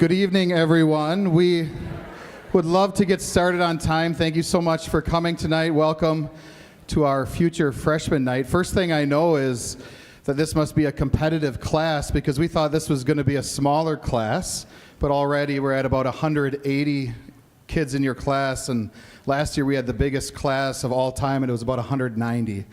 Good evening, everyone. We would love to get started on time. Thank you so much for coming tonight. Welcome to our future freshman night. First thing I know is that this must be a competitive class because we thought this was going to be a smaller class, but already we're at about 180 kids in your class, and last year we had the biggest class of all time, and it was about 190.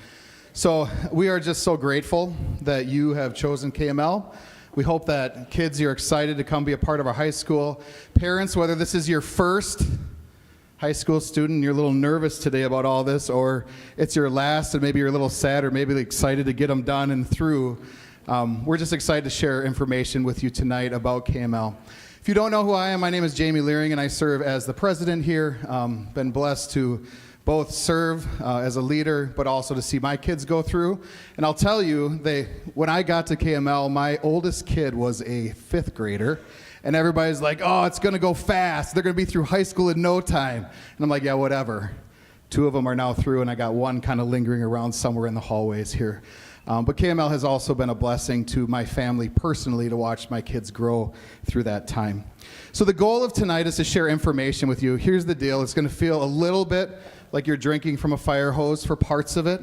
So we are just so grateful that you have chosen KML. We hope that kids, you're excited to come be a part of our high school. Parents, whether this is your first high school student, you're a little nervous today about all this, or it's your last and maybe you're a little sad or maybe excited to get them done and through, we're just excited to share information with you tonight about KML. If you don't know who I am, my name is Jamie Leering and I serve as the president here. Been blessed to both serve as a leader, but also to see my kids go through. And I'll tell you, when I got to KML, my oldest kid was a fifth grader, and everybody's like, oh, it's gonna go fast. They're gonna be through high school in no time. And I'm like, yeah, whatever. Two of them are now through, and I got one kind of lingering around somewhere in the hallways here. But KML has also been a blessing to my family personally to watch my kids grow through that time. So the goal of tonight is to share information with you. Here's the deal. It's gonna feel a little bit like you're drinking from a fire hose for parts of it.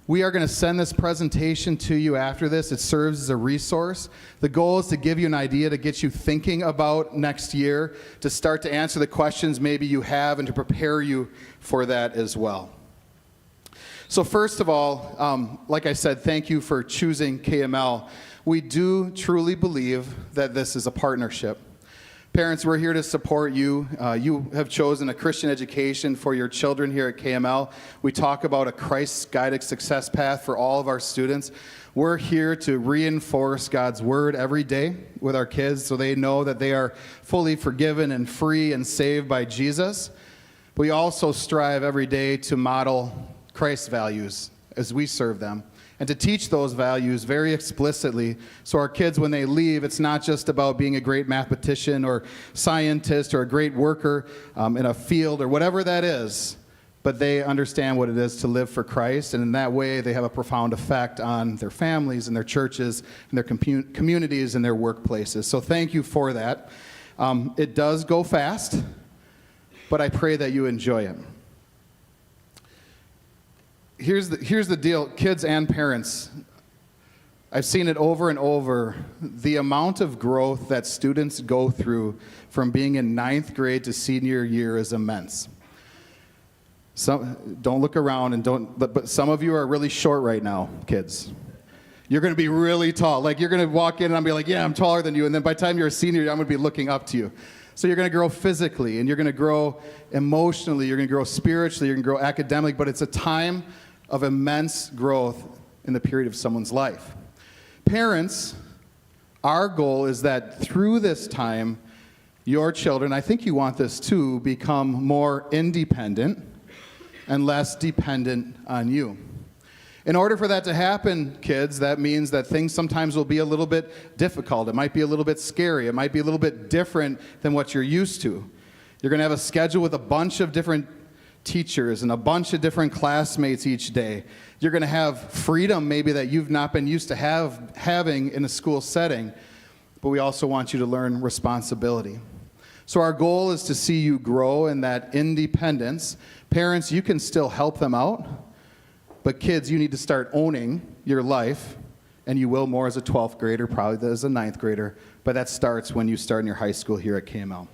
We are going to send this presentation to you after this. It serves as a resource. The goal is to give you an idea to get you thinking about next year, to start to answer the questions maybe you have, and to prepare you for that as well. So first of all, like I said, thank you for choosing KML. We do truly believe that this is a partnership. Parents, we're here to support you. You have chosen a Christian education for your children here at KML. We talk about a Christ-guided success path for all of our students. We're here to reinforce God's word every day with our kids so they know that they are fully forgiven and free and saved by Jesus. We also strive every day to model Christ's values as we serve them, and to teach those values very explicitly so our kids, when they leave, it's not just about being a great mathematician or scientist or a great worker in a field or whatever that is, but they understand what it is to live for Christ, and in that way they have a profound effect on their families and their churches and their communities and their workplaces. So thank you for that. It does go fast, but I pray that you enjoy it. Here's the deal, kids and parents. I've seen it over and over. The amount of growth that students go through from being in 9th grade to senior year is immense. Don't look around but some of you are really short right now, kids. You're going to be really tall. Like, you're going to walk in and I'll be like, yeah, I'm taller than you. And then by the time you're a senior, I'm going to be looking up to you. So you're going to grow physically, and you're going to grow emotionally, you're going to grow spiritually, you're going to grow academically, but it's a time of immense growth in the period of someone's life. Parents, our goal is that through this time, your children, I think you want this too, become more independent and less dependent on you. In order for that to happen, kids, that means that things sometimes will be a little bit difficult. It might be a little bit scary. It might be a little bit different than what you're used to. You're going to have a schedule with a bunch of different teachers and a bunch of different classmates each day. You're going to have freedom maybe that you've not been used to having in a school setting, but we also want you to learn responsibility. So our goal is to see you grow in that independence. Parents, you can still help them out, but kids, you need to start owning your life, and you will more as a 12th grader, probably as a 9th grader, but that starts when you start in your high school here at KML.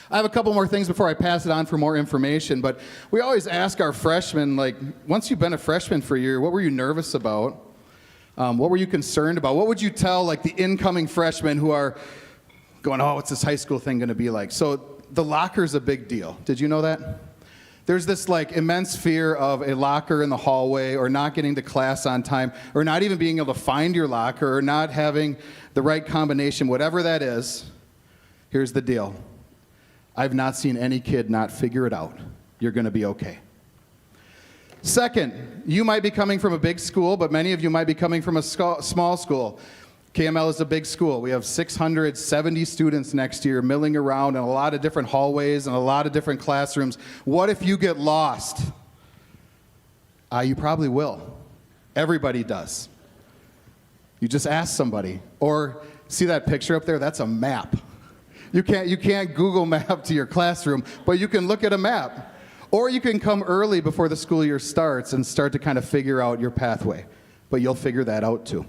I have a couple more things before I pass it on for more information, but we always ask our freshmen, like, once you've been a freshman for a year, what were you nervous about? What were you concerned about? What would you tell, like, the incoming freshmen who are going, oh, what's this high school thing going to be like? So the locker's a big deal. Did you know that? There's this, like, immense fear of a locker in the hallway, or not getting to class on time, or not even being able to find your locker, or not having the right combination, whatever that is. Here's the deal. I've not seen any kid not figure it out. You're going to be okay. Second, you might be coming from a big school, but many of you might be coming from a small school. KML is a big school. We have 670 students next year milling around in a lot of different hallways and a lot of different classrooms. What if you get lost? You probably will. Everybody does. You just ask somebody. Or see that picture up there? That's a map. You can't Google map to your classroom, but you can look at a map. Or you can come early before the school year starts and start to kind of figure out your pathway. But you'll figure that out too.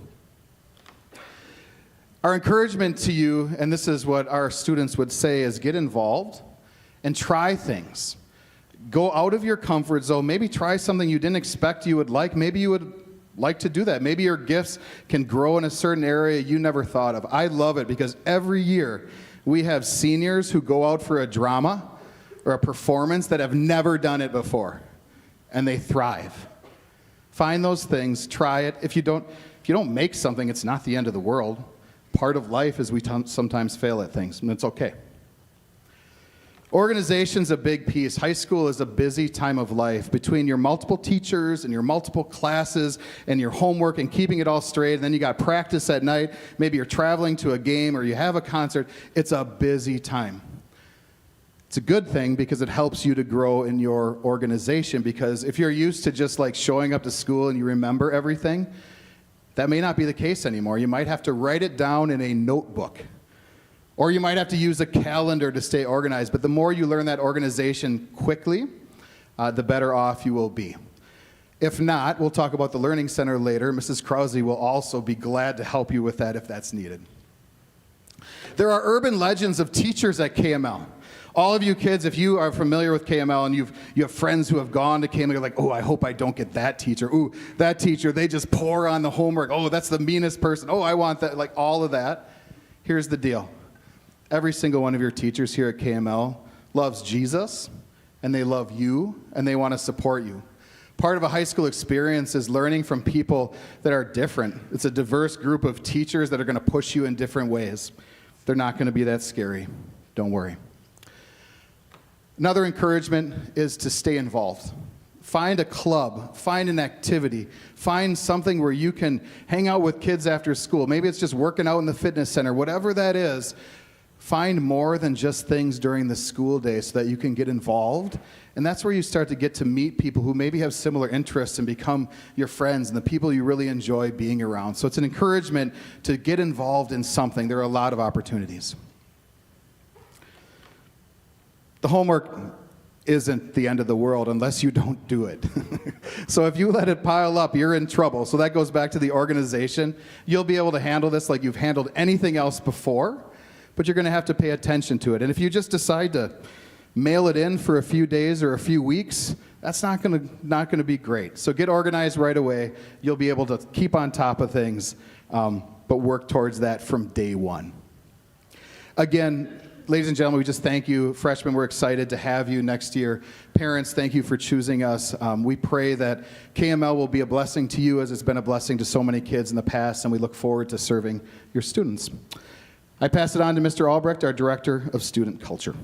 Our encouragement to you, and this is what our students would say, is get involved and try things. Go out of your comfort zone. Maybe try something you didn't expect you would like. Maybe you would like to do that. Maybe your gifts can grow in a certain area you never thought of. I love it because every year we have seniors who go out for a drama or a performance that have never done it before, and they thrive. Find those things, try it. If you don't make something, it's not the end of the world. Part of life is we sometimes fail at things, and it's okay. Organization's a big piece. High school is a busy time of life. Between your multiple teachers and your multiple classes and your homework and keeping it all straight, and then you got practice at night, maybe you're traveling to a game or you have a concert, it's a busy time. It's a good thing because it helps you to grow in your organization, because if you're used to just like showing up to school and you remember everything, that may not be the case anymore. You might have to write it down in a notebook, or you might have to use a calendar to stay organized. But the more you learn that organization quickly, the better off you will be. If not, we'll talk about the Learning Center later. Mrs. Krause will also be glad to help you with that if that's needed. There are urban legends of teachers at KML. All of you kids, if you are familiar with KML and you have friends who have gone to KML, you're like, oh, I hope I don't get that teacher. Ooh, that teacher, they just pour on the homework. Oh, that's the meanest person. Oh, I want that. Like all of that. Here's the deal. Every single one of your teachers here at KML loves Jesus, and they love you, and they want to support you. Part of a high school experience is learning from people that are different. It's a diverse group of teachers that are going to push you in different ways. They're not going to be that scary. Don't worry. Another encouragement is to stay involved. Find a club, find an activity, find something where you can hang out with kids after school. Maybe it's just working out in the fitness center, whatever that is. Find more than just things during the school day so that you can get involved. And that's where you start to get to meet people who maybe have similar interests and become your friends and the people you really enjoy being around. So it's an encouragement to get involved in something. There are a lot of opportunities. The homework isn't the end of the world unless you don't do it. So if you let it pile up, you're in trouble. So that goes back to the organization. You'll be able to handle this like you've handled anything else before, but you're going to have to pay attention to it. And if you just decide to mail it in for a few days or a few weeks, that's not going to be great. So get organized right away. You'll be able to keep on top of things, but work towards that from day one. Again, ladies and gentlemen, we just thank you. Freshmen, we're excited to have you next year. Parents, thank you for choosing us. We pray that KML will be a blessing to you as it's been a blessing to so many kids in the past, and we look forward to serving your students. I pass it on to Mr. Albrecht, our Director of Student Culture.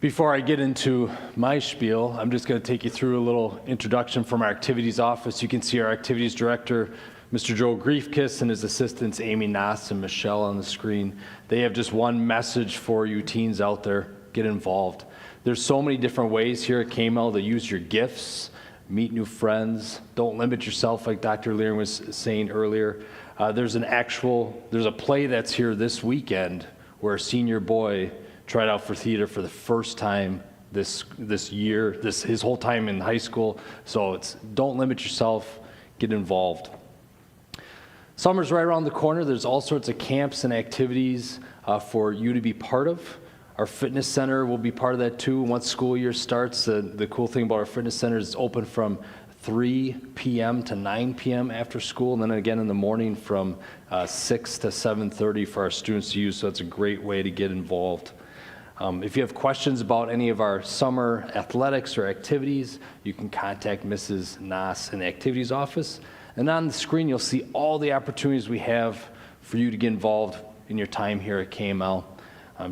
Before I get into my spiel, I'm just going to take you through a little introduction from our activities office. You can see our activities director, Mr. Joe Griefkiss, and his assistants, Amy Nass and Michelle, on the screen. They have just one message for you teens out there: get involved. There's so many different ways here at KML to use your gifts, meet new friends. Don't limit yourself, like Dr. Lear was saying earlier. There's a play that's here this weekend where a senior boy tried out for theater for the first time this year, his whole time in high school. So don't limit yourself, get involved. Summer's right around the corner. There's all sorts of camps and activities for you to be part of. Our fitness center will be part of that too. Once school year starts, the cool thing about our fitness center is it's open from 3 p.m. to 9 p.m. after school, and then again in the morning from 6 to 7:30 for our students to use. So it's a great way to get involved. If you have questions about any of our summer athletics or activities, you can contact Mrs. Nass in the activities office. And on the screen, you'll see all the opportunities we have for you to get involved in your time here at KML.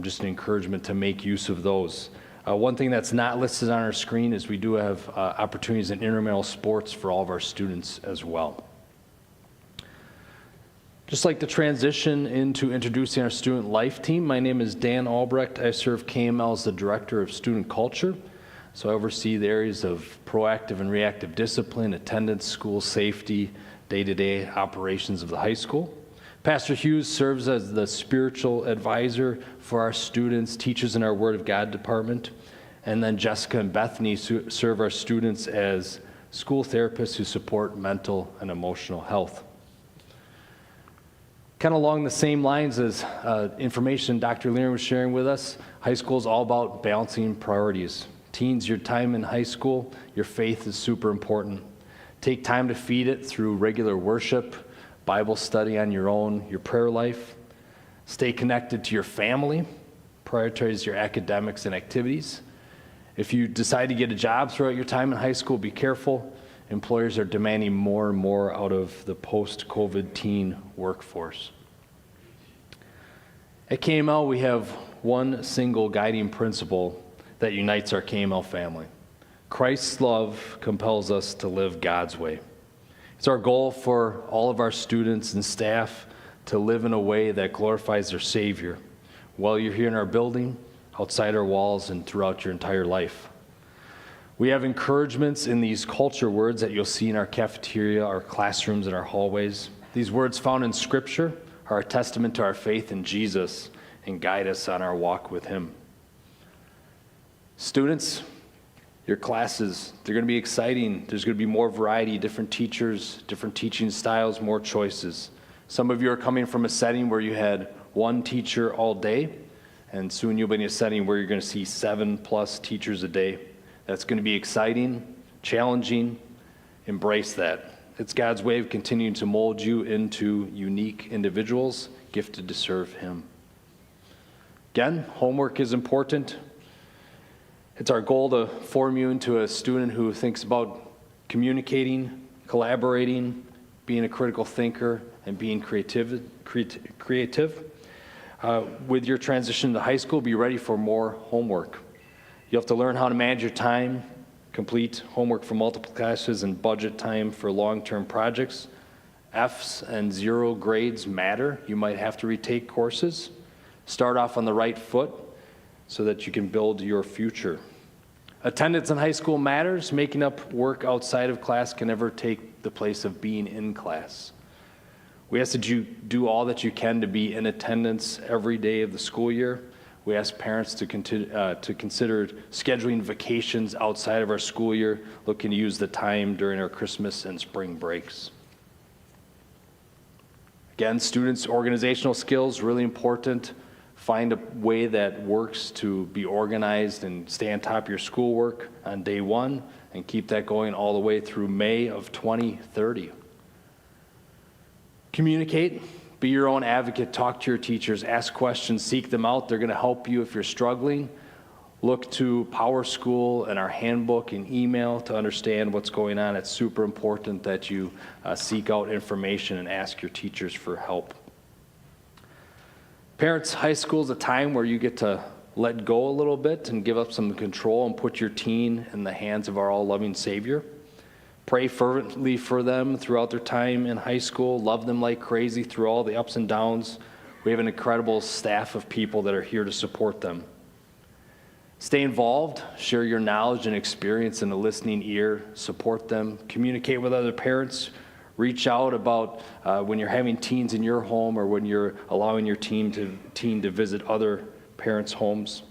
Just an encouragement to make use of those. One thing that's not listed on our screen is we do have opportunities in intramural sports for all of our students as well. Just like to transition into introducing our student life team. My name is Dan Albrecht. I serve KML as the Director of Student Culture. So I oversee the areas of proactive and reactive discipline, attendance, school safety, day-to-day operations of the high school. Pastor Hughes serves as the spiritual advisor for our students, teachers in our Word of God department. And then Jessica and Bethany serve our students as school therapists who support mental and emotional health. Kind of along the same lines as information Dr. Lear was sharing with us, high school is all about balancing priorities. Teens, your time in high school, your faith is super important. Take time to feed it through regular worship, Bible study on your own, your prayer life. Stay connected to your family. Prioritize your academics and activities. If you decide to get a job throughout your time in high school, be careful. Employers are demanding more and more out of the post-COVID teen workforce. At KML, we have one single guiding principle that unites our KML family. Christ's love compels us to live God's way. It's our goal for all of our students and staff to live in a way that glorifies their Savior while you're here in our building, outside our walls, and throughout your entire life. We have encouragements in these culture words that you'll see in our cafeteria, our classrooms, and our hallways. These words found in Scripture are a testament to our faith in Jesus and guide us on our walk with Him. Students, your classes, they're going to be exciting. There's going to be more variety, different teachers, different teaching styles, more choices. Some of you are coming from a setting where you had one teacher all day, and soon you'll be in a setting where you're going to see 7+ teachers a day. That's going to be exciting, challenging. Embrace that. It's God's way of continuing to mold you into unique individuals gifted to serve Him. Again, homework is important. It's our goal to form you into a student who thinks about communicating, collaborating, being a critical thinker, and being creative. With your transition to high school, be ready for more homework. You have to learn how to manage your time, complete homework for multiple classes, and budget time for long-term projects. F's and 0 grades matter. You might have to retake courses. Start off on the right foot so that you can build your future. Attendance in high school matters. Making up work outside of class can never take the place of being in class. We ask that you do all that you can to be in attendance every day of the school year. We ask parents to consider scheduling vacations outside of our school year, looking to use the time during our Christmas and spring breaks. Again, students' organizational skills, really important. Find a way that works to be organized and stay on top of your schoolwork on day one, and keep that going all the way through May of 2030. Communicate. Be your own advocate. Talk to your teachers. Ask questions. Seek them out. They're going to help you if you're struggling. Look to Power School and our handbook and email to understand what's going on. It's super important that you seek out information and ask your teachers for help. Parents, high school is a time where you get to let go a little bit and give up some control and put your teen in the hands of our all-loving Savior. Pray fervently for them throughout their time in high school. Love them like crazy through all the ups and downs. We have an incredible staff of people that are here to support them. Stay involved. Share your knowledge and experience in a listening ear. Support them. Communicate with other parents. Reach out about when you're having teens in your home or when you're allowing your teen to visit other parents' homes.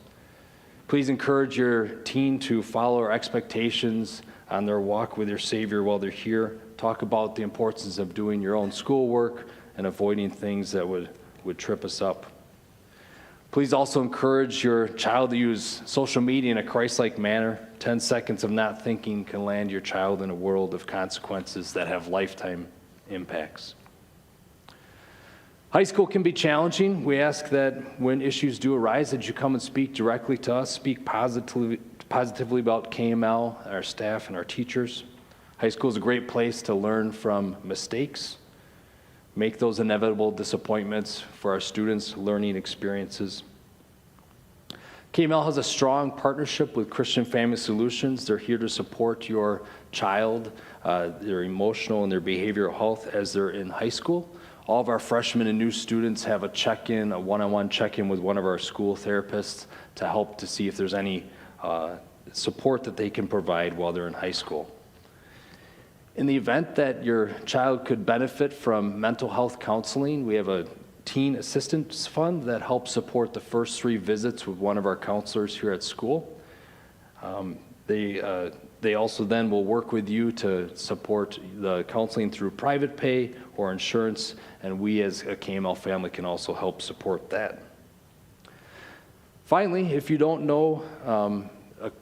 Please encourage your teen to follow our expectations on their walk with your Savior while they're here. Talk about the importance of doing your own schoolwork and avoiding things that would trip us up. Please also encourage your child to use social media in a Christ-like manner. 10 seconds of not thinking can land your child in a world of consequences that have lifetime impacts. High school can be challenging. We ask that when issues do arise, that you come and speak directly to us, speak positively about KML, our staff, and our teachers. High school is a great place to learn from mistakes, make those inevitable disappointments for our students' learning experiences. KML has a strong partnership with Christian Family Solutions. They're here to support your child, their emotional and their behavioral health as they're in high school. All of our freshmen and new students have a check-in, a one-on-one check-in with one of our school therapists to help to see if there's any support that they can provide while they're in high school. In the event that your child could benefit from mental health counseling, we have a teen assistance fund that helps support the first 3 visits with one of our counselors here at school. They also then will work with you to support the counseling through private pay or insurance, and we as a KML family can also help support that. Finally, if you don't know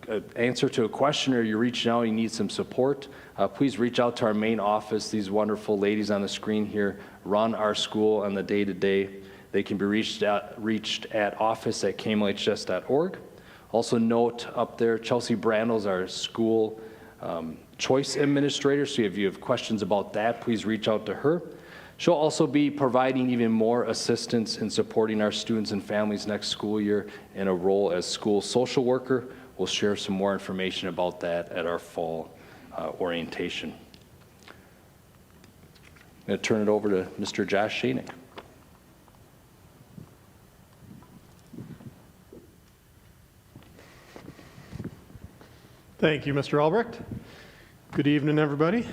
an answer to a question or you're reaching out and you need some support, please reach out to our main office. These wonderful ladies on the screen here run our school on the day-to-day. They can be reached at office@kmlhs.org. Also note up there, Chelsea Brandles, our school choice administrator, so if you have questions about that, please reach out to her. She'll also be providing even more assistance in supporting our students and families next school year in a role as school social worker. We'll share some more information about that at our fall orientation. I'm going to turn it over to Mr. Josh Shanick. Thank you, Mr. Albrecht. Good evening, everybody.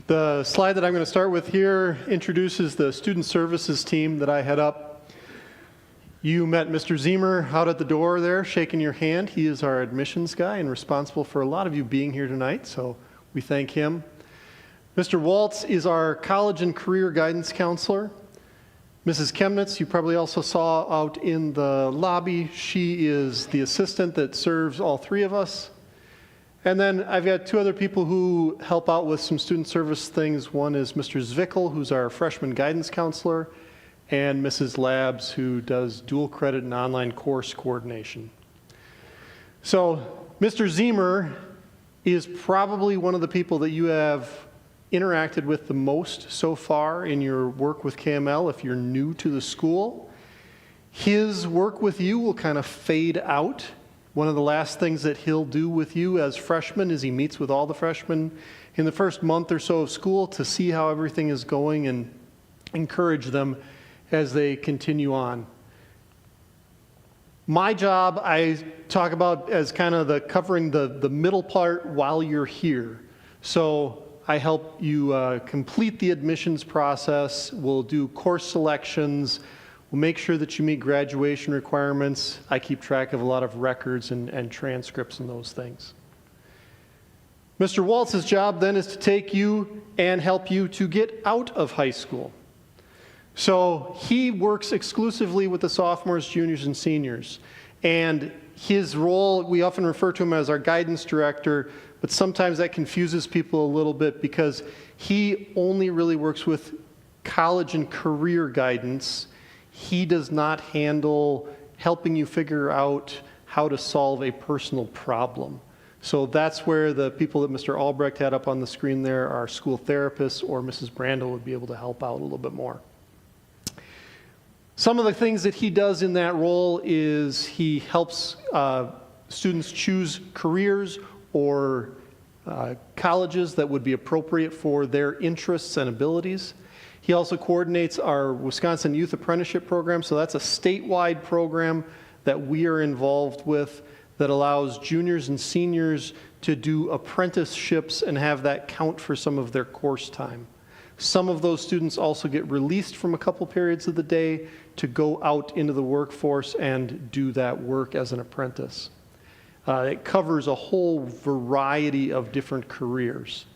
The slide that I'm going to start with here introduces the student services team that I head up. You met Mr. Ziemer out at the door there, shaking your hand. He is our admissions guy and responsible for a lot of you being here tonight, so we thank him. Mr. Waltz is our college and career guidance counselor. Mrs. Chemnitz, you probably also saw out in the lobby. She is the assistant that serves all 3 of us. And then I've got 2 other people who help out with some student service things. One is Mr. Zwickel, who's our freshman guidance counselor, and Mrs. Labs, who does dual credit and online course coordination. So Mr. Ziemer is probably one of the people that you have interacted with the most so far in your work with KML if you're new to the school. His work with you will kind of fade out. One of the last things that he'll do with you as freshmen is he meets with all the freshmen in the first month or so of school to see how everything is going and encourage them as they continue on. My job, I talk about as kind of covering the middle part while you're here. So I help you complete the admissions process. We'll do course selections. We'll make sure that you meet graduation requirements. I keep track of a lot of records and transcripts and those things. Mr. Waltz's job then is to take you and help you to get out of high school. So he works exclusively with the sophomores, juniors, and seniors. And his role, we often refer to him as our guidance director, but sometimes that confuses people a little bit because he only really works with college and career guidance. He does not handle helping you figure out how to solve a personal problem. So that's where the people that Mr. Albrecht had up on the screen there are school therapists, or Mrs. Brandel would be able to help out a little bit more. Some of the things that he does in that role is he helps students choose careers or colleges that would be appropriate for their interests and abilities. He also coordinates our Wisconsin Youth Apprenticeship Program, so that's a statewide program that we are involved with that allows juniors and seniors to do apprenticeships and have that count for some of their course time. Some of those students also get released from a couple periods of the day to go out into the workforce and do that work as an apprentice. It covers a whole variety of different careers.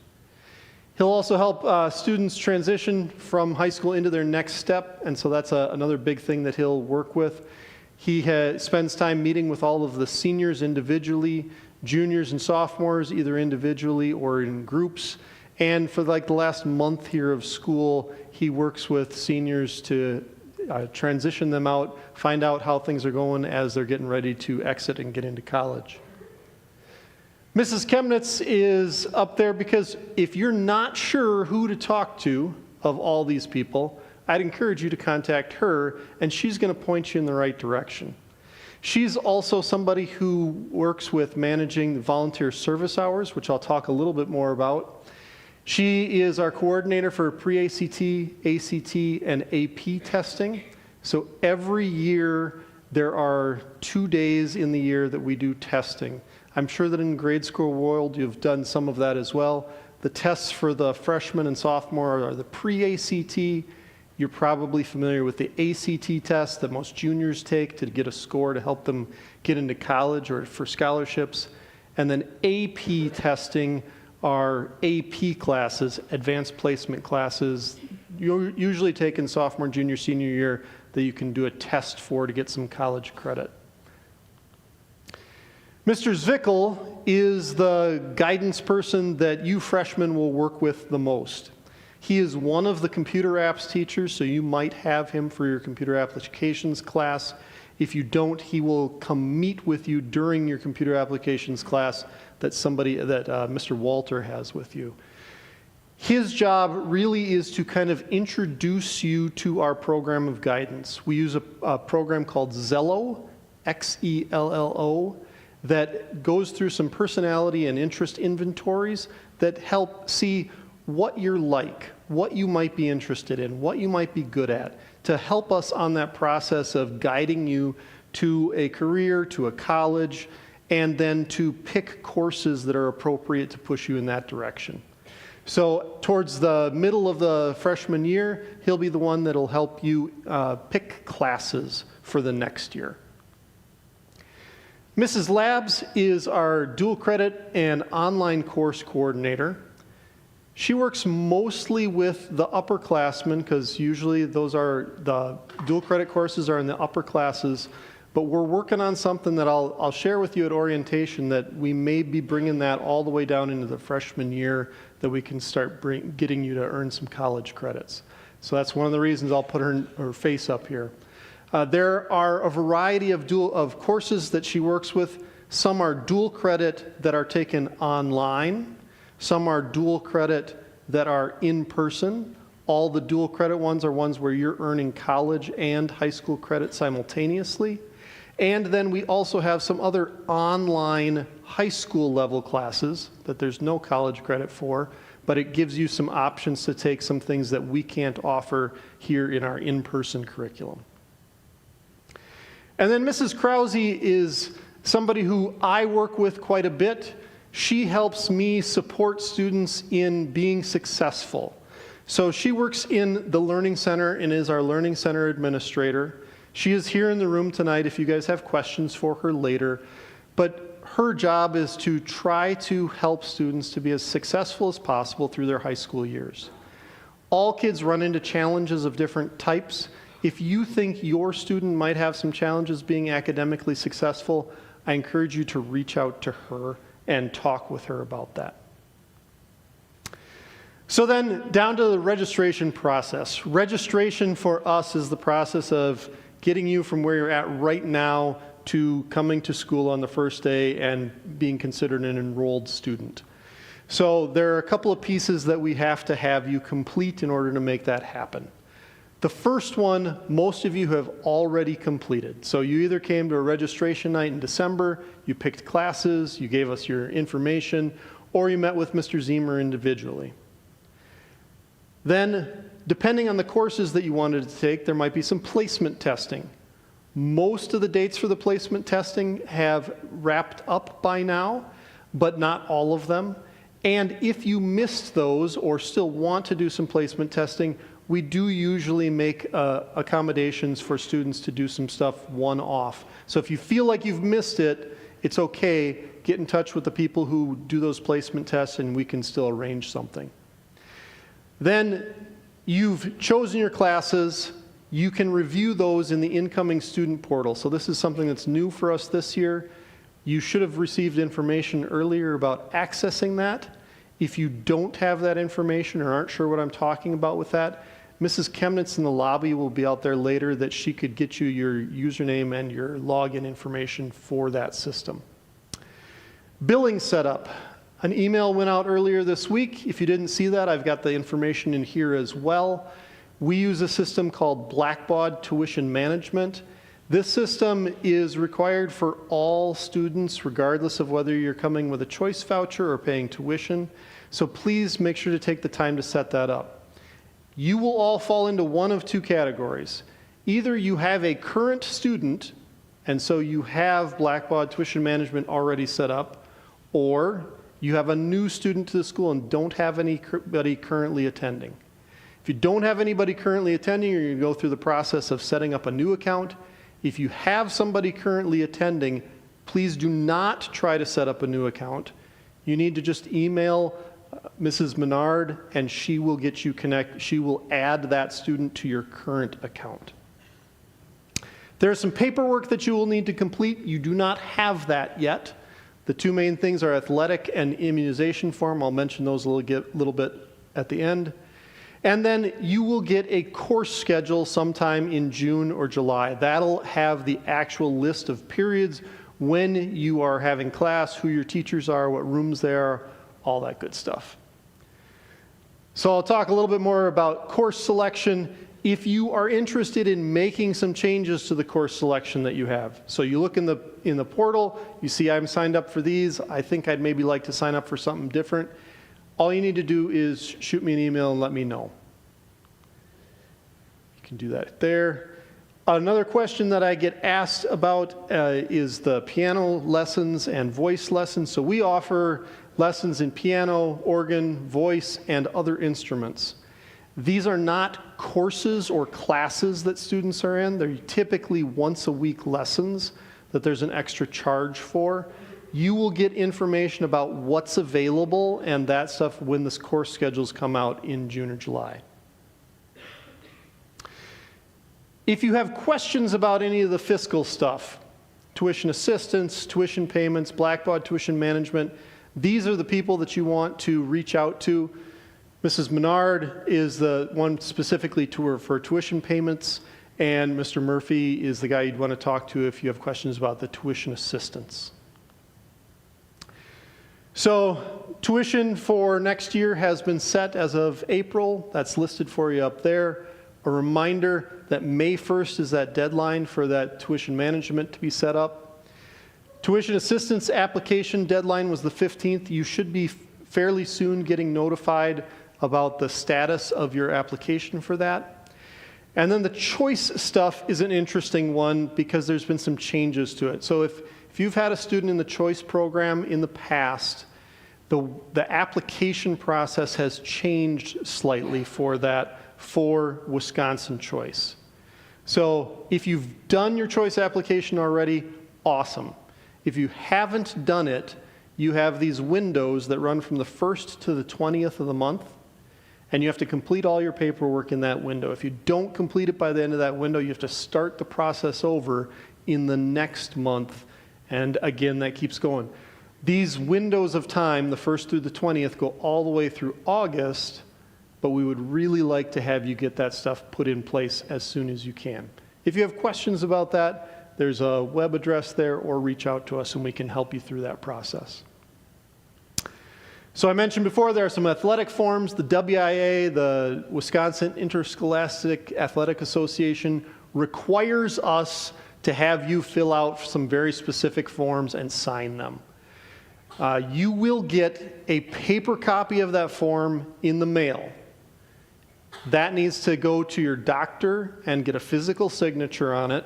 He'll also help students transition from high school into their next step, and so that's another big thing that he'll work with. He spends time meeting with all of the seniors individually, juniors and sophomores either individually or in groups, and for like the last month here of school, he works with seniors to transition them out, find out how things are going as they're getting ready to exit and get into college. Mrs. Chemnitz is up there because if you're not sure who to talk to of all these people, I'd encourage you to contact her, and she's going to point you in the right direction. She's also somebody who works with managing the volunteer service hours, which I'll talk a little bit more about. She is our coordinator for pre-ACT, ACT, and AP testing. So every year there are 2 days in the year that we do testing. I'm sure that in grade school world you've done some of that as well. The tests for the freshman and sophomore are the pre-ACT. You're probably familiar with the ACT test that most juniors take to get a score to help them get into college or for scholarships. And then AP testing are AP classes, advanced placement classes, usually taken sophomore, junior, senior year, that you can do a test for to get some college credit. Mr. Zwickel is the guidance person that you freshmen will work with the most. He is one of the computer apps teachers, so you might have him for your computer applications class. If you don't, he will come meet with you during your computer applications class that Mr. Walter has with you. His job really is to kind of introduce you to our program of guidance. We use a program called Xello, Xello, that goes through some personality and interest inventories that help see what you're like, what you might be interested in, what you might be good at, to help us on that process of guiding you to a career, to a college, and then to pick courses that are appropriate to push you in that direction. So towards the middle of the freshman year, he'll be the one that'll help you pick classes for the next year. Mrs. Labs is our dual credit and online course coordinator. She works mostly with the upperclassmen because usually those are the dual credit courses are in the upper classes, but we're working on something that I'll share with you at orientation that we may be bringing that all the way down into the freshman year that we can start getting you to earn some college credits. So that's one of the reasons I'll put her face up here. There are a variety of courses that she works with. Some are dual credit that are taken online. Some are dual credit that are in person. All the dual credit ones are ones where you're earning college and high school credit simultaneously. And then we also have some other online high school level classes that there's no college credit for, but it gives you some options to take some things that we can't offer here in our in-person curriculum. And then Mrs. Krause is somebody who I work with quite a bit. She helps me support students in being successful. So she works in the Learning Center and is our Learning Center administrator. She is here in the room tonight if you guys have questions for her later. But her job is to try to help students to be as successful as possible through their high school years. All kids run into challenges of different types. If you think your student might have some challenges being academically successful, I encourage you to reach out to her and talk with her about that. So then down to the registration process. Registration for us is the process of getting you from where you're at right now to coming to school on the first day and being considered an enrolled student. So there are a couple of pieces that we have to have you complete in order to make that happen. The first one, most of you have already completed. So you either came to a registration night in December, you picked classes, you gave us your information, or you met with Mr. Zemer individually. Then, depending on the courses that you wanted to take, there might be some placement testing. Most of the dates for the placement testing have wrapped up by now, but not all of them. And if you missed those or still want to do some placement testing, we do usually make accommodations for students to do some stuff one-off. So if you feel like you've missed it, it's okay. Get in touch with the people who do those placement tests and we can still arrange something. Then you've chosen your classes. You can review those in the incoming student portal. So this is something that's new for us this year. You should have received information earlier about accessing that. If you don't have that information or aren't sure what I'm talking about with that, Mrs. Chemnitz in the lobby will be out there later that she could get you your username and your login information for that system. Billing setup. An email went out earlier this week. If you didn't see that, I've got the information in here as well. We use a system called Blackbaud Tuition Management. This system is required for all students, regardless of whether you're coming with a choice voucher or paying tuition. So please make sure to take the time to set that up. You will all fall into one of two categories. Either you have a current student And so you have Blackbaud tuition management already set up, or you have a new student to the school and don't have anybody currently attending. If you don't have anybody currently attending, you're going to go through the process of setting up a new account. If you have somebody currently attending, please do not try to set up a new account. You need to just email Mrs. Menard and she will get you connected. She will add that student to your current account. There's some paperwork that you will need to complete. You do not have that yet. The two main things are athletic and immunization form. I'll mention those a little bit at the end. And then you will get a course schedule sometime in June or July. That'll have the actual list of periods, when you are having class, who your teachers are, what rooms they are, all that good stuff. So I'll talk a little bit more about course selection. If you are interested in making some changes to the course selection that you have, so you look in the portal, you see I'm signed up for these, I think I'd maybe like to sign up for something different. All you need to do is shoot me an email and let me know. You can do that there. Another question that I get asked about is the piano lessons and voice lessons. So we offer lessons in piano, organ, voice, and other instruments. These are not courses or classes that students are in. They're typically once-a-week lessons that there's an extra charge for. You will get information about what's available and that stuff when the course schedules come out in June or July. If you have questions about any of the fiscal stuff, tuition assistance, tuition payments, Blackbaud tuition management, these are the people that you want to reach out to. Mrs. Menard is the one specifically for tuition payments, and Mr. Murphy is the guy you'd want to talk to if you have questions about the tuition assistance. So tuition for next year has been set as of April. That's listed for you up there. A reminder that May 1st is that deadline for that tuition management to be set up. Tuition assistance application deadline was the 15th. You should be fairly soon getting notified about the status of your application for that. And then the choice stuff is an interesting one because there's been some changes to it. So if you've had a student in the choice program in the past, the application process has changed slightly for that for Wisconsin Choice. So if you've done your choice application already, awesome. If you haven't done it, you have these windows that run from the 1st to the 20th of the month, and you have to complete all your paperwork in that window. If you don't complete it by the end of that window, you have to start the process over in the next month, and again, that keeps going. These windows of time, the 1st through the 20th, go all the way through August, but we would really like to have you get that stuff put in place as soon as you can. If you have questions about that, there's a web address there, or reach out to us and we can help you through that process. So I mentioned before, there are some athletic forms. The WIA, the Wisconsin Interscholastic Athletic Association, requires us to have you fill out some very specific forms and sign them. You will get a paper copy of that form in the mail. That needs to go to your doctor and get a physical signature on it.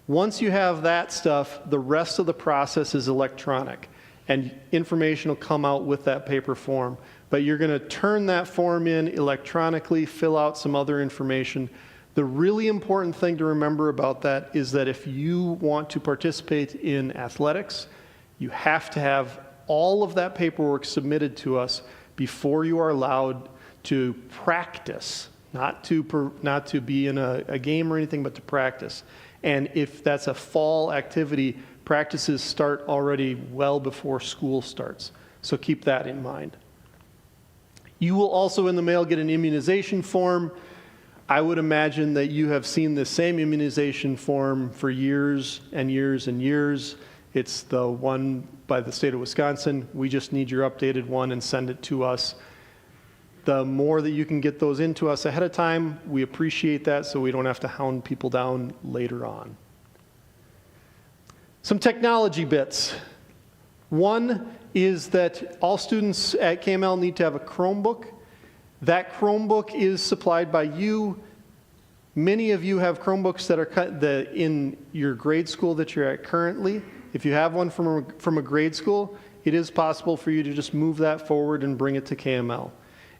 Once you have that stuff, the rest of the process is electronic, and information will come out with that paper form. But you're going to turn that form in electronically, fill out some other information. The really important thing to remember about that is that if you want to participate in athletics, you have to have all of that paperwork submitted to us before you are allowed to practice, not to be in a game or anything, but to practice. And if that's a fall activity, practices start already well before school starts. So keep that in mind. You will also in the mail get an immunization form. I would imagine that you have seen the same immunization form for years and years and years. It's the one by the state of Wisconsin. We just need your updated one and send it to us. The more that you can get those into us ahead of time, we appreciate that so we don't have to hound people down later on. Some technology bits. One is that all students at KML need to have a Chromebook. That Chromebook is supplied by you. Many of you have Chromebooks that are in your grade school that you're at currently. If you have one from a grade school, it is possible for you to just move that forward and bring it to KML.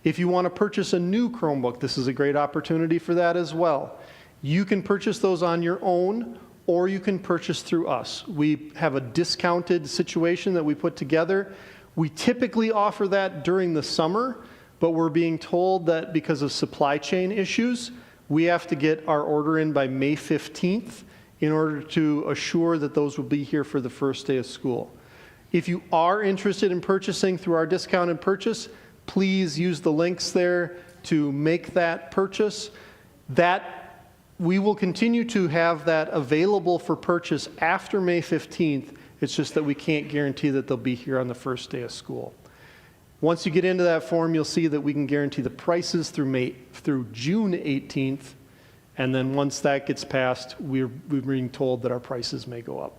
If you want to purchase a new Chromebook, this is a great opportunity for that as well. You can purchase those on your own, or you can purchase through us. We have a discounted situation that we put together. We typically offer that during the summer, but we're being told that because of supply chain issues, we have to get our order in by May 15th in order to assure that those will be here for the first day of school. If you are interested in purchasing through our discounted purchase, please use the links there to make that purchase. We will continue to have that available for purchase after May 15th. It's just that we can't guarantee that they'll be here on the first day of school. Once you get into that form, you'll see that we can guarantee the prices through June 18th, and then once that gets passed, we're being told that our prices may go up.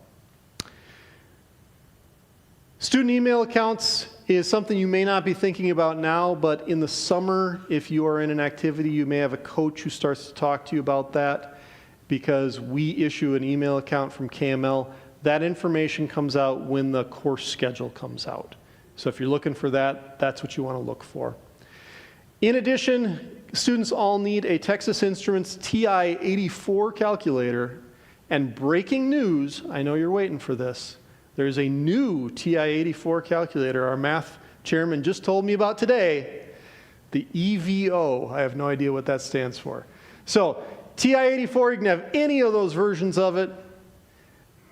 Student email accounts is something you may not be thinking about now, but in the summer, if you are in an activity, you may have a coach who starts to talk to you about that, because we issue an email account from KML. That information comes out when the course schedule comes out. So if you're looking for that, that's what you want to look for. In addition, students all need a Texas Instruments TI-84 calculator. And breaking news, I know you're waiting for this, there's a new TI-84 calculator our math chairman just told me about today, the EVO. I have no idea what that stands for. So TI-84, you can have any of those versions of it.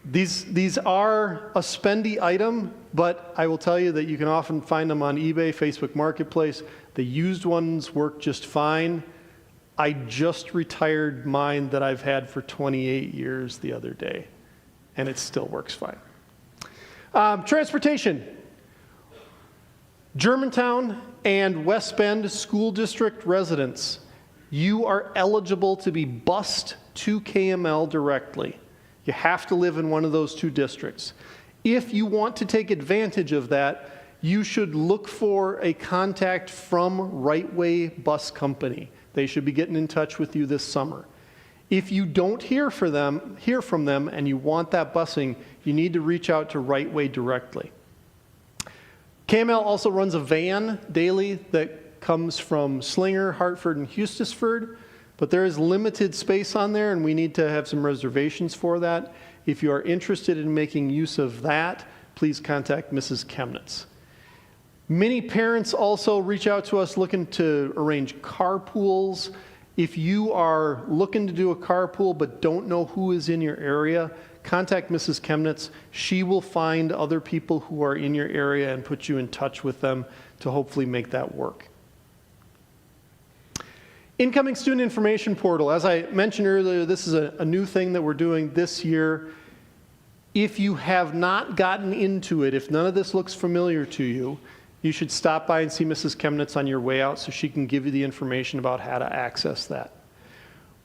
These are a spendy item, but I will tell you that you can often find them on eBay, Facebook Marketplace. The used ones work just fine. I just retired mine that I've had for 28 years the other day, and it still works fine. Transportation. Germantown and West Bend School District residents, you are eligible to be bused to KML directly. You have to live in one of those two districts. If you want to take advantage of that, you should look for a contact from Right Way Bus Company. They should be getting in touch with you this summer. If you don't hear from them and you want that busing, you need to reach out to Right Way directly. KML also runs a van daily that comes from Slinger, Hartford, and Eustisford. But there is limited space on there, and we need to have some reservations for that. If you are interested in making use of that, please contact Mrs. Chemnitz. Many parents also reach out to us looking to arrange carpools. If you are looking to do a carpool but don't know who is in your area, contact Mrs. Chemnitz. She will find other people who are in your area and put you in touch with them to hopefully make that work. Incoming Student Information Portal. As I mentioned earlier, this is a new thing that we're doing this year. If you have not gotten into it, if none of this looks familiar to you, you should stop by and see Mrs. Chemnitz on your way out so she can give you the information about how to access that.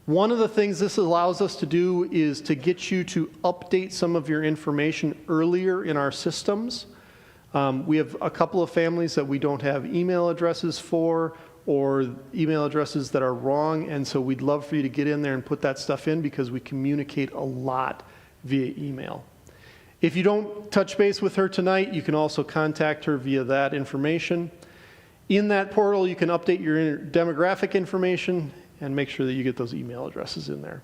One of the things this allows us to do is to get you to update some of your information earlier in our systems. We have a couple of families that we don't have email addresses for, or email addresses that are wrong, and so we'd love for you to get in there and put that stuff in because we communicate a lot via email. If you don't touch base with her tonight, you can also contact her via that information. In that portal, you can update your demographic information and make sure that you get those email addresses in there.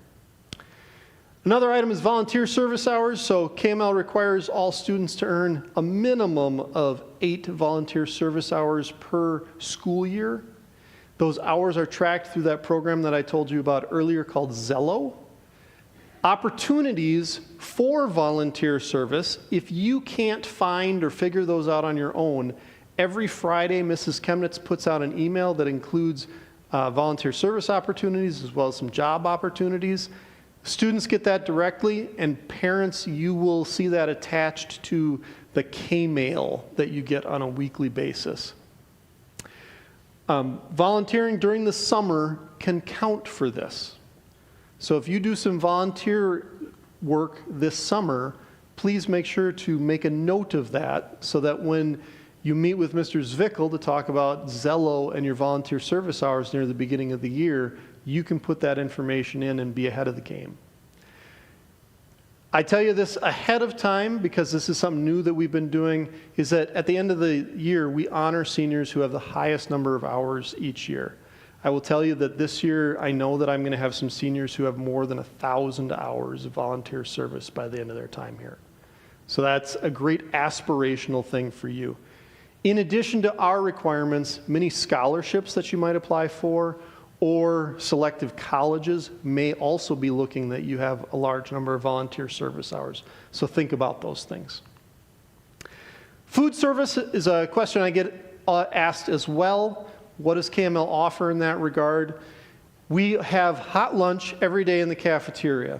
Another item is volunteer service hours. So KML requires all students to earn a minimum of 8 volunteer service hours per school year. Those hours are tracked through that program that I told you about earlier called Zello. Opportunities for volunteer service, if you can't find or figure those out on your own, every Friday Mrs. Chemnitz puts out an email that includes volunteer service opportunities as well as some job opportunities. Students get that directly, and parents, you will see that attached to the K-mail that you get on a weekly basis. Volunteering during the summer can count for this. So if you do some volunteer work this summer, please make sure to make a note of that so that when you meet with Mr. Zwickel to talk about Zello and your volunteer service hours near the beginning of the year, you can put that information in and be ahead of the game. I tell you this ahead of time because this is something new that we've been doing, is that at the end of the year, we honor seniors who have the highest number of hours each year. I will tell you that this year, I know that I'm going to have some seniors who have more than 1,000 hours of volunteer service by the end of their time here. So that's a great aspirational thing for you. In addition to our requirements, many scholarships that you might apply for or selective colleges may also be looking that you have a large number of volunteer service hours. So think about those things. Food service is a question I get asked as well. What does KML offer in that regard? We have hot lunch every day in the cafeteria.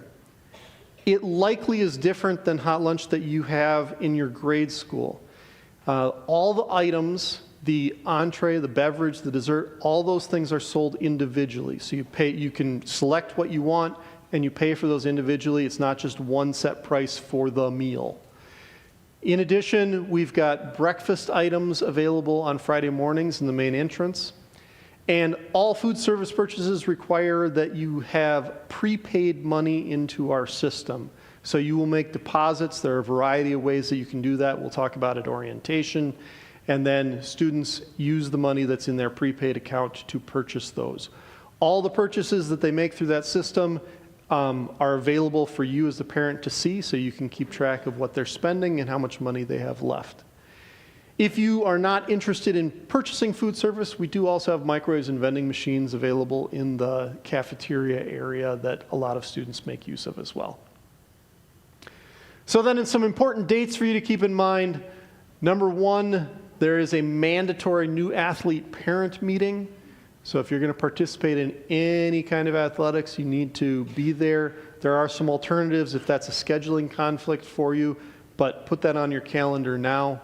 It likely is different than hot lunch that you have in your grade school. All the items, the entree, the beverage, the dessert, all those things are sold individually. So you can select what you want and you pay for those individually. It's not just one set price for the meal. In addition, we've got breakfast items available on Friday mornings in the main entrance. And all food service purchases require that you have prepaid money into our system. So you will make deposits. There are a variety of ways that you can do that. We'll talk about at orientation. And then students use the money that's in their prepaid account to purchase those. All the purchases that they make through that system are available for you as the parent to see, so you can keep track of what they're spending and how much money they have left. If you are not interested in purchasing food service, we do also have microwaves and vending machines available in the cafeteria area that a lot of students make use of as well. So then, some important dates for you to keep in mind. Number one, there is a mandatory new athlete parent meeting. So if you're going to participate in any kind of athletics, you need to be there. There are some alternatives if that's a scheduling conflict for you, but put that on your calendar now.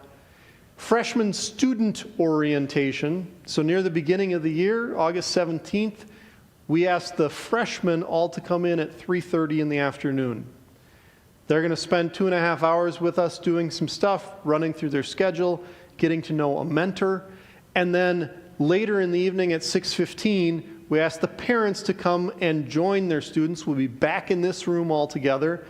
Freshman student orientation. So near the beginning of the year, August 17th, we asked the freshmen all to come in at 3:30 in the afternoon. They're going to spend 2.5 hours with us doing some stuff, running through their schedule, getting to know a mentor, and then later in the evening at 6:15, we ask the parents to come and join their students. We'll be back in this room all together,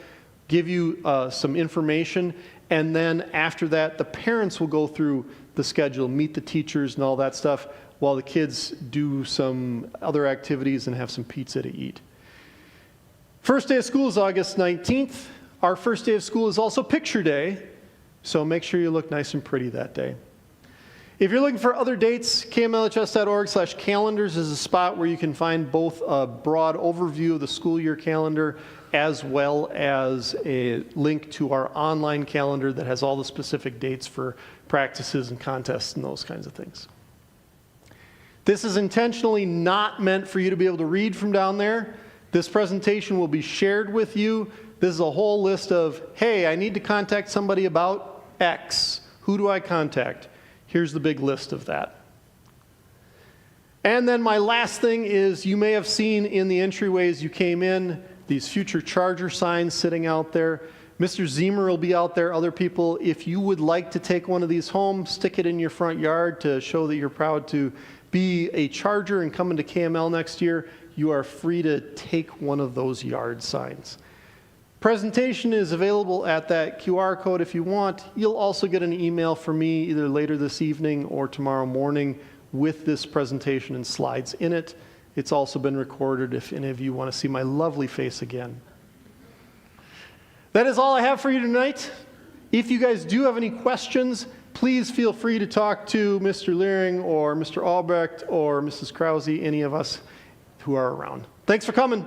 give you some information, and then after that, the parents will go through the schedule, meet the teachers and all that stuff, while the kids do some other activities and have some pizza to eat. First day of school is August 19th. Our first day of school is also picture day, so make sure you look nice and pretty that day. If you're looking for other dates, kmlhs.org/calendars is a spot where you can find both a broad overview of the school year calendar as well as a link to our online calendar that has all the specific dates for practices and contests and those kinds of things. This is intentionally not meant for you to be able to read from down there. This presentation will be shared with you. This is a whole list of, hey, I need to contact somebody about X. Who do I contact? Here's the big list of that. And then my last thing is, you may have seen in the entryways you came in, these future charger signs sitting out there. Mr. Zemer will be out there, other people. If you would like to take one of these home, stick it in your front yard to show that you're proud to be a charger and come into KML next year, you are free to take one of those yard signs. Presentation is available at that QR code if you want. You'll also get an email from me either later this evening or tomorrow morning with this presentation and slides in it. It's also been recorded if any of you want to see my lovely face again. That is all I have for you tonight. If you guys do have any questions, please feel free to talk to Mr. Leering or Mr. Albrecht or Mrs. Krause, any of us who are around. Thanks for coming.